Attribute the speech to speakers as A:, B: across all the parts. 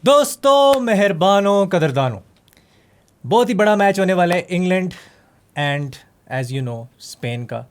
A: दोस्तों, मेहरबानों, कदरदानों, बहुत ही बड़ा मैच होने वाला है England and as you know Spain का।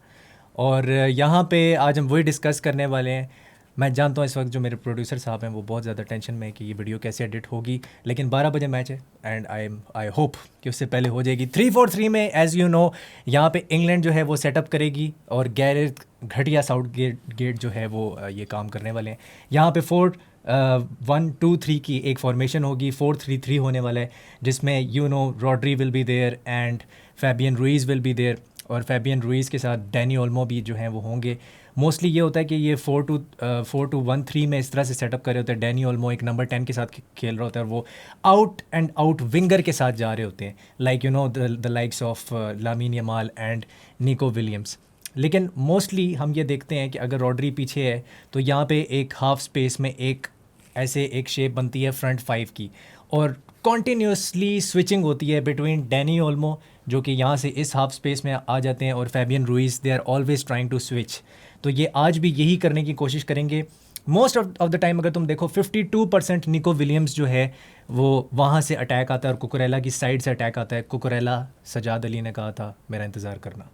A: और यहाँ पे आज हम वही डिस्कस करने वाले हैं। मैं जानता हूँ इस वक्त जो मेरे प्रोड्यूसर साहब हैं वो बहुत ज़्यादा टेंशन में है कि ये वीडियो कैसे एडिट होगी, लेकिन 12 बजे मैच है एंड आई होप कि उससे पहले हो जाएगी। 3-4-3 में एज़ यू नो यहाँ पे इंग्लैंड जो है वो सेटअप करेगी और गैरेथ घटिया साउथ गेट जो है वो ये काम करने वाले हैं। यहाँ पे 4-1-2-3 की एक फॉर्मेशन होगी। 4-3-3 होने वाला है जिसमें you know Rodri will be there and Fabian Ruiz will be there, और फैबियन रुइज़ के साथ डैनी ओल्मो भी जो हैं वो होंगे। मोस्टली ये होता है कि ये 4-2-1-3 में इस तरह से सेटअप कर रहे होते हैं। डैनी ओल्मो एक नंबर 10 के साथ खेल रहा होता है और वो आउट एंड आउट विंगर के साथ जा रहे होते हैं, like you know the likes of लामीन Yamal and Nico Williams. लेकिन मोस्टली हम ये देखते हैं कि अगर रॉड्री पीछे है तो यहाँ पे एक हाफ स्पेस में एक ऐसे एक शेप बनती है फ्रंट फाइव की, और कॉन्टीन्यूसली स्विचिंग होती है बिटवीन डैनी ओल्मो जो कि यहाँ से इस हाफ स्पेस में आ जाते हैं और Fabian Ruiz, they are always trying to switch. तो ये आज भी यही करने की कोशिश करेंगे मोस्ट ऑफ द टाइम। अगर तुम देखो 52% निको विलियम्स जो है वो वहाँ से अटैक आता है और कुकुरेला की साइड से अटैक आता है। कुकुरेला सजाद अली ने कहा था मेरा इंतज़ार करना,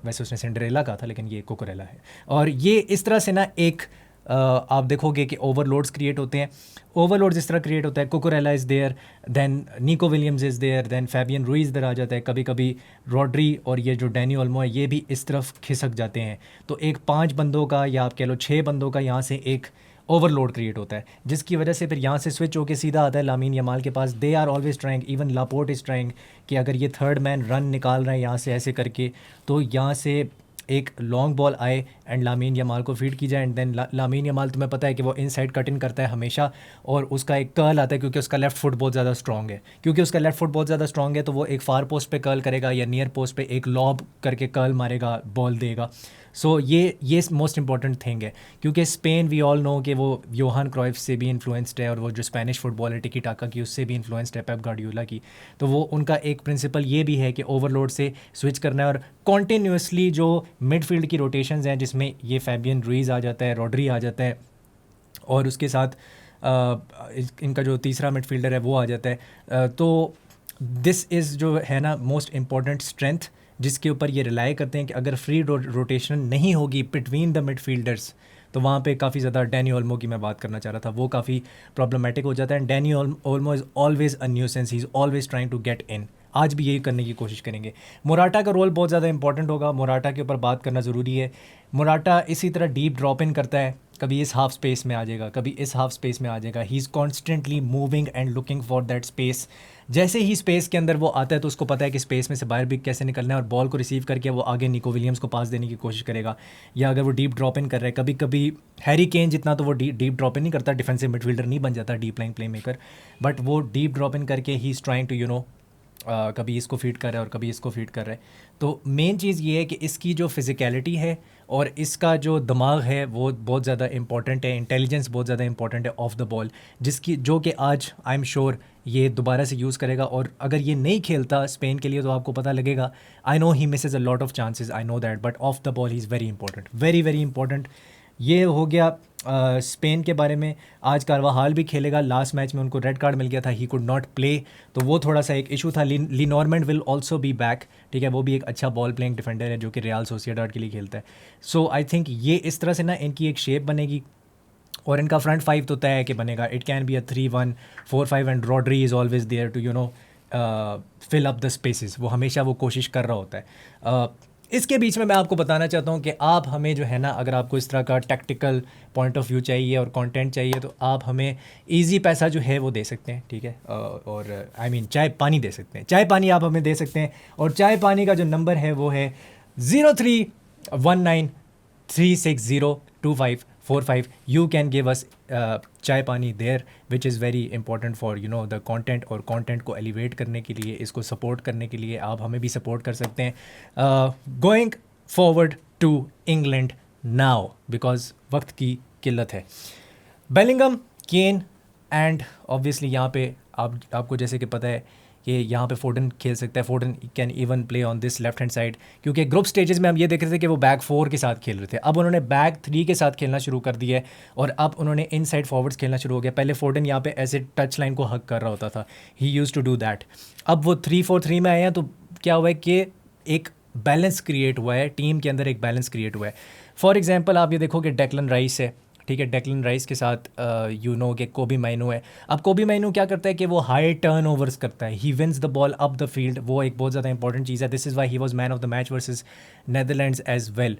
A: वैसे उसने सिंड्रेला कहा था लेकिन ये कुकुरेला है। और ये इस तरह से ना एक आप देखोगे कि ओवरलोड्स क्रिएट होते हैं। ओवरलोड्स इस तरह क्रिएट होता है, Cucurella is there, then Nico Williams is there, then Fabian Ruiz इधर आ जाता है। कभी कभी रॉड्री और ये जो डैनी ओल्मो है ये भी इस तरफ खिसक जाते हैं। तो एक 5 बंदों का या आप कह लो 6 बंदों का यहाँ से एक ओवरलोड क्रिएट होता है, जिसकी वजह से फिर यहाँ से स्विच होकर सीधा आता है लामीन यमाल के पास। They are always trying, even Laporte is trying कि अगर ये थर्ड मैन रन निकाल रहे हैं यहाँ से ऐसे करके तो यहाँ से एक लॉन्ग बॉल आए एंड लामीन यमाल को फीड की जाए। एंड देन लामीन यमाल तुम्हें पता है कि वो इनसाइड कट इन करता है हमेशा, और उसका एक कर्ल आता है क्योंकि उसका लेफ्ट फुट बहुत ज़्यादा स्ट्रॉन्ग है तो वो एक फार पोस्ट पे कर्ल करेगा या नियर पोस्ट पे एक लॉब करके कर्ल मारेगा, बॉल देगा। सो ये मोस्ट इंपॉर्टेंट थिंग है क्योंकि स्पेन वी ऑल नो कि वो योहान क्राइफ से भी इन्फ्लुएंस्ड है और वो जो स्पेनिश फुटबॉल है टिकी टाका की उससे भी इन्फ्लुएंस्ड है, पेप गार्डियोला की। तो वो उनका एक प्रिंसिपल ये भी है कि ओवरलोड से स्विच करना है और कॉन्टीन्यूसली जो मिडफील्ड की रोटेशंस हैं जिसमें ये फैबियन रुइज़ आ जाता है, रॉड्री आ जाता है और उसके साथ इनका जो तीसरा मिडफील्डर है वो आ जाता है। तो दिस इज़ जो है ना मोस्ट इम्पॉर्टेंट स्ट्रेंथ जिसके ऊपर ये रिलाई करते हैं कि अगर फ्री रोटेशन नहीं होगी बिटवीन द मिडफील्डर्स तो वहाँ पे काफ़ी ज़्यादा डैनी ओल्मो की मैं बात करना चाह रहा था, वो काफ़ी प्रॉब्लमेटिक हो जाता है। And Dani Olmo is always a nuisance, he is always trying to get in. आज भी यही करने की कोशिश करेंगे। मोराटा का रोल बहुत ज़्यादा इंपॉर्टेंट होगा, मोराटा के ऊपर बात करना ज़रूरी है। मोराटा इसी तरह डीप ड्रॉप इन करता है, कभी इस हाफ स्पेस में आ जाएगा, कभी इस हाफ स्पेस में आ जाएगा। He is constantly moving and looking for that space. जैसे ही स्पेस के अंदर वो आता है तो उसको पता है कि स्पेस में से बाहर भी कैसे निकलना है और बॉल को रिसीव करके वो आगे निको विलियम्स को पास देने की कोशिश करेगा। या अगर वो डीप ड्रॉप इन कर रहा है, कभी कभी हैरी केन जितना तो वो डीप ड्रॉप इन नहीं करता, डिफेंसिव मिडफील्डर नहीं बन जाता, deep line playmaker, but वो डीप ड्रॉप इन करके ही is trying to you know कभी इसको फीड कर रहा है और कभी इसको फीड कर रहा है। तो मेन चीज़ ये है कि इसकी जो फिज़िकलिटी है और इसका जो दिमाग है वो बहुत ज़्यादा इंपॉर्टेंट है, इंटेलिजेंस बहुत ज़्यादा इंपॉर्टेंट है ऑफ द बॉल, जिसकी जो कि आज आई एम श्योर ये दोबारा से यूज़ करेगा। और अगर ये नहीं खेलता स्पेन के लिए तो आपको पता लगेगा, I know he misses a lot of chances, I know that, but off the ball he is very important, very very important. ये हो गया स्पेन के बारे में। आज कारवाहाल भी खेलेगा, लास्ट मैच में उनको रेड कार्ड मिल गया था, ही कुड नॉट प्ले, तो वो थोड़ा सा एक इशू था। लीनॉर्मेंट विल ऑल्सो बी बैक, ठीक है, वो भी एक अच्छा बॉल प्लेइंग डिफेंडर है जो कि रियल सोसिएडाड के लिए खेलता है। सो आई थिंक ये इस तरह से ना इनकी एक शेप बनेगी और इनका फ्रंट फाइव तो तय है कि बनेगा। It can be a 3-1-4-5 and Rodri is always there to you know fill up the spaces, वो हमेशा वो कोशिश कर रहा होता है। इसके बीच में मैं आपको बताना चाहता हूँ कि आप हमें जो है ना, अगर आपको इस तरह का टैक्टिकल पॉइंट ऑफ व्यू चाहिए और कंटेंट चाहिए तो आप हमें इजी पैसा जो है वो दे सकते हैं, ठीक है, और आई मीन चाय पानी दे सकते हैं, चाय पानी आप हमें दे सकते हैं। और चाय पानी का जो नंबर है वो है 031936024545। You can give us चाय पानी there, which is very important for you know the content, और content को elevate करने के लिए, इसको support करने के लिए आप हमें भी support कर सकते हैं। Going forward to England now, because वक्त की किल्लत है। बेलिंगम, केन एंड ऑब्वियसली यहाँ पे आपको जैसे कि पता है कि यहाँ पे फोर्डन खेल सकता है, फोर्डन can even play on this left hand side, क्योंकि ग्रुप स्टेजेस में हम ये देख रहे थे कि वो बैक 4 के साथ खेल रहे थे, अब उन्होंने बैक 3 के साथ खेलना शुरू कर दिया है और अब उन्होंने इन साइड फॉरवर्ड्स खेलना शुरू हो गया। पहले फोर्डन यहाँ पे ऐसे टच लाइन को हक कर रहा होता था, ही यूज़ टू डू दैट। अब वो 3-4-3 में आए हैं, तो क्या हुआ है कि एक बैलेंस क्रिएट हुआ है, टीम के अंदर एक बैलेंस क्रिएट हुआ है। फॉर एग्जांपल आप ये देखो कि डेक्लन राइस है, ठीक है, डेक्लन राइस के साथ यू नो कि कोबी माइनू है। अब कोबी माइनू क्या करता है कि वो हाई टर्न ओवर्स करता है, he wins the ball up the field, वो एक बहुत ज़्यादा इंपॉर्टेंट चीज़ है। This is why he was man of the match versus Netherlands as well.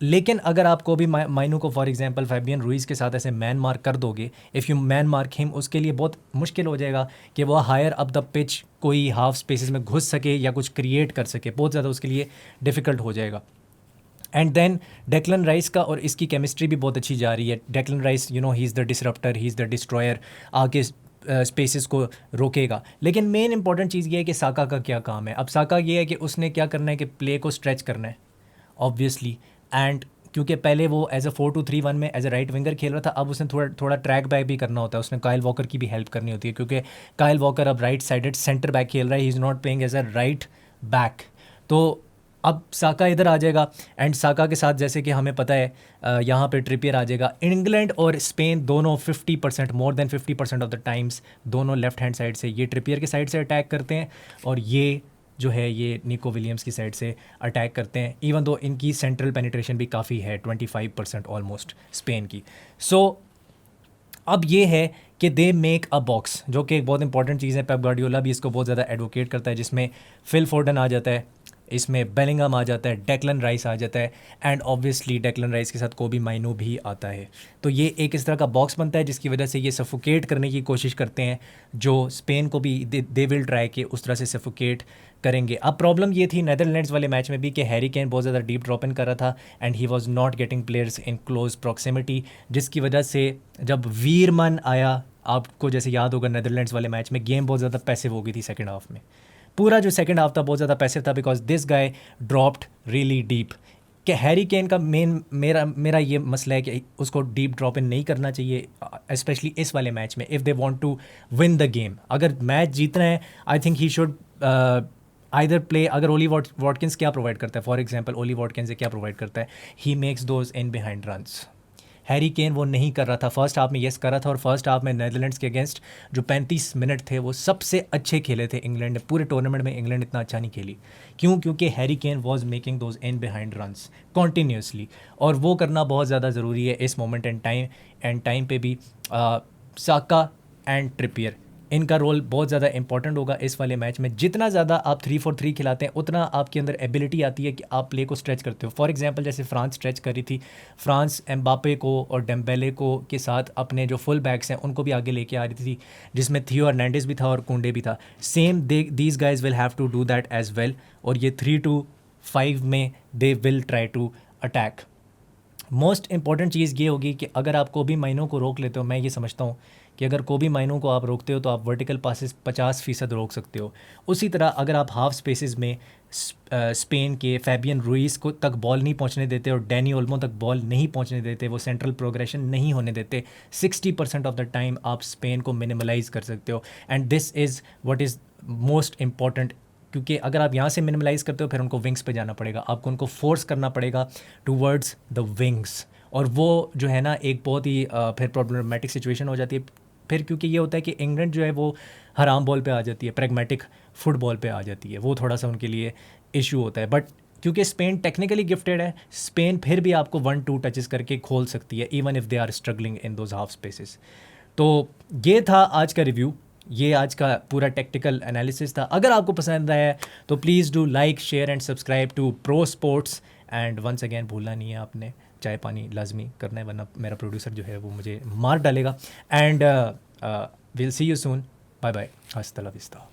A: लेकिन अगर आप कोबी माइनू को फॉर एग्जांपल फैबियन रुइस के साथ ऐसे मैन मार्क कर दोगे, if you man mark him, उसके लिए बहुत मुश्किल हो जाएगा कि वो हायर अप द पिच कोई हाफ स्पेसेस में घुस सके या कुछ क्रिएट कर सके, बहुत ज़्यादा उसके लिए डिफ़िकल्ट हो जाएगा। एंड देन डेक्लन राइस का और इसकी केमिस्ट्री भी बहुत अच्छी जा रही है। Declan rice you know he is the disruptor, he is the destroyer, आके स्पेसेस को रोकेगा। लेकिन मेन इंपॉर्टेंट चीज़ ये है कि साका का क्या काम है। अब साका ये है कि उसने क्या करना है कि प्ले को स्ट्रेच करना है ऑब्वियसली, एंड क्योंकि पहले वो एज अ 4-2-3-1 में एज अ राइट विंगर खेल रहा था, अब उसने थोड़ा ट्रैक बैक भी करना होता है, उसने काइल वॉकर की भी हेल्प करनी होती है, क्योंकि काइल वॉकर अब राइट साइडेड सेंटर बैक खेल रहा है, he is not playing as a right back. तो अब साका इधर आ जाएगा, एंड साका के साथ जैसे कि हमें पता है यहाँ पे ट्रिपियर आ जाएगा। इंग्लैंड और स्पेन दोनों 50%, more than 50% of the times दोनों लेफ्ट हैंड साइड से, ये ट्रिपियर की साइड से अटैक करते हैं और ये जो है ये निको विलियम्स की साइड से अटैक करते हैं, इवन दो इनकी सेंट्रल पेनिट्रेशन भी काफ़ी है, 25% ऑलमोस्ट स्पेन की। सो अब ये है कि दे मेक अ बॉक्स, जो कि एक बहुत इंपॉर्टेंट चीज़ है। पेप गार्डियोला भी इसको बहुत ज़्यादा एडवोकेट करता है, जिसमें फिल फोर्डन आ जाता है, इसमें बेलिंगम आ जाता है, डेक्लन राइस आ जाता है, एंड ऑब्वियसली डेक्लन राइस के साथ कोबी माइनो भी आता है। तो ये एक इस तरह का बॉक्स बनता है जिसकी वजह से ये सफोकेट करने की कोशिश करते हैं, जो स्पेन को भी दे विल ट्राई के उस तरह से सफोकेट करेंगे। अब प्रॉब्लम ये थी नेदरलैंड्स वाले मैच में भी कि हैरी केन बहुत ज़्यादा डीप ड्रॉप इन कर रहा था and he was not getting players in close proximity, जिसकी वजह से जब वीरमन आया, आपको जैसे याद होगा नेदरलैंड्स वाले मैच में गेम बहुत ज़्यादा पैसिव हो गई थी सेकंड हाफ में, पूरा जो सेकंड हाफ था बहुत ज़्यादा पैसिव था, because this guy dropped really deep. कि हैरी केन का मेरा ये मसला है कि उसको डीप ड्रॉप इन नहीं करना चाहिए, स्पेशली इस वाले मैच में, if they want to win the game. अगर मैच जीतना है, I think he should either play. अगर ओली वॉटकिंस क्या प्रोवाइड करता है, फॉर एग्जांपल ओली वॉटकिंस से क्या प्रोवाइड करता है, he makes those in behind runs. Harry Kane वो नहीं कर रहा था, फर्स्ट हाफ में येस कर रहा था, और फर्स्ट हाफ में नेदरलैंड्स के अगेंस्ट जो 35 मिनट थे वो सबसे अच्छे खेले थे इंग्लैंड ने, पूरे टूर्नामेंट में इंग्लैंड इतना अच्छा नहीं खेली। क्यों? क्योंकि Harry Kane was making those in behind runs continuously, और वो करना बहुत ज़्यादा ज़रूरी है इस मोमेंट एंड टाइम पे भी। साका एंड ट्रिपियर, इनका रोल बहुत ज़्यादा इंपॉर्टेंट होगा इस वाले मैच में। जितना ज़्यादा आप 3-4-3 खिलाते हैं, उतना आपके अंदर एबिलिटी आती है कि आप प्ले को स्ट्रेच करते हो। फॉर एग्जांपल जैसे फ्रांस स्ट्रेच कर रही थी, फ्रांस एम्बापे को और डेम्बेले को के साथ अपने जो फुल बैक्स हैं उनको भी आगे लेके आ रही थी, जिसमें थियो हर्नांडिस भी था और कुंडे भी था। Same these guys will have to do that as well, और ये 3-5 में they will try to attack. Most important चीज़ ये होगी कि अगर आप कोबी माइनो को रोक लेते हो, मैं ये समझता हूँ कि अगर कोबी माइनो को आप रोकते हो तो आप वर्टिकल पासेस 50% रोक सकते हो। उसी तरह अगर आप हाफ स्पेसेस में स्पेन के फैबियन रुइस को तक बॉल नहीं पहुंचने देते और डैनी ओल्मो तक बॉल नहीं पहुंचने देते, वो सेंट्रल प्रोग्रेशन नहीं होने देते, 60% ऑफ द टाइम आप स्पेन को मिनिमलाइज कर सकते हो। And this is what is most important, क्योंकि अगर आप यहाँ से मिनिमलाइज करते हो फिर उनको विंग्स पे जाना पड़ेगा, आपको उनको फोर्स करना पड़ेगा टूवर्ड्स द विंग्स, और वो जो है ना एक बहुत ही फिर प्रॉब्लमेटिक सिचुएशन हो जाती है फिर, क्योंकि ये होता है कि इंग्लैंड जो है वो हराम बॉल पे आ जाती है, प्रैग्मेटिक फुटबॉल पे आ जाती है, वो थोड़ा सा उनके लिए इशू होता है। बट क्योंकि स्पेन टेक्निकली गिफ्टेड है, स्पेन फिर भी आपको 1-2 टचेस करके खोल सकती है, even if they are struggling in those half spaces. तो ये था आज का रिव्यू, ये आज का पूरा टेक्टिकल एनालिसिस था। अगर आपको पसंद आया तो please do like, share and subscribe to Pro Sports, and once again भूलना नहीं है आपने चाय पानी लाजमी करना है, वरना मेरा प्रोड्यूसर जो है वो मुझे मार डालेगा। And will see you soon, bye bye, hasta la vista.